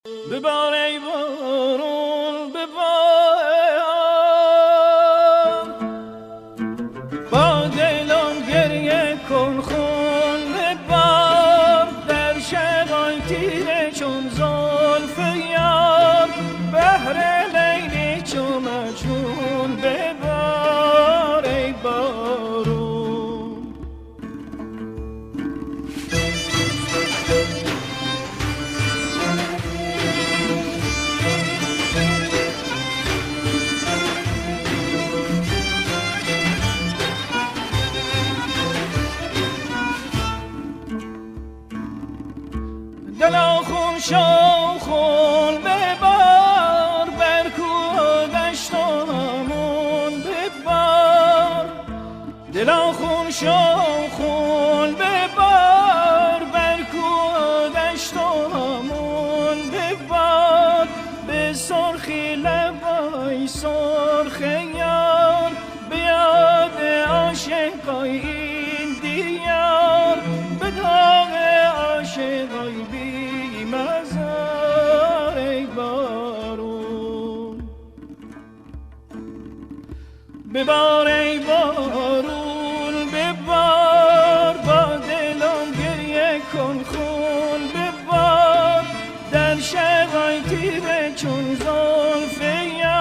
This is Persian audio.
ببار ای بارون ببار، با دلم گریه کن خون ببار، در شبای تیره چون زلف یار، بهر لیلی چون مجنون ببار ای بارون. دلا خون شو خون ببار، بر کوه دشت و همون ببار. دلا خون شو خون ببار، بر کوه دشت و همون ببار. به سرخی لبای سرخ یار، به یاد عاشقای این دیار، به داغ عاشقای بی مزار ای بارون. ببار ای بارون ببار، با دلم گریه کن خون ببار، در شبای تیره چون زلف یار،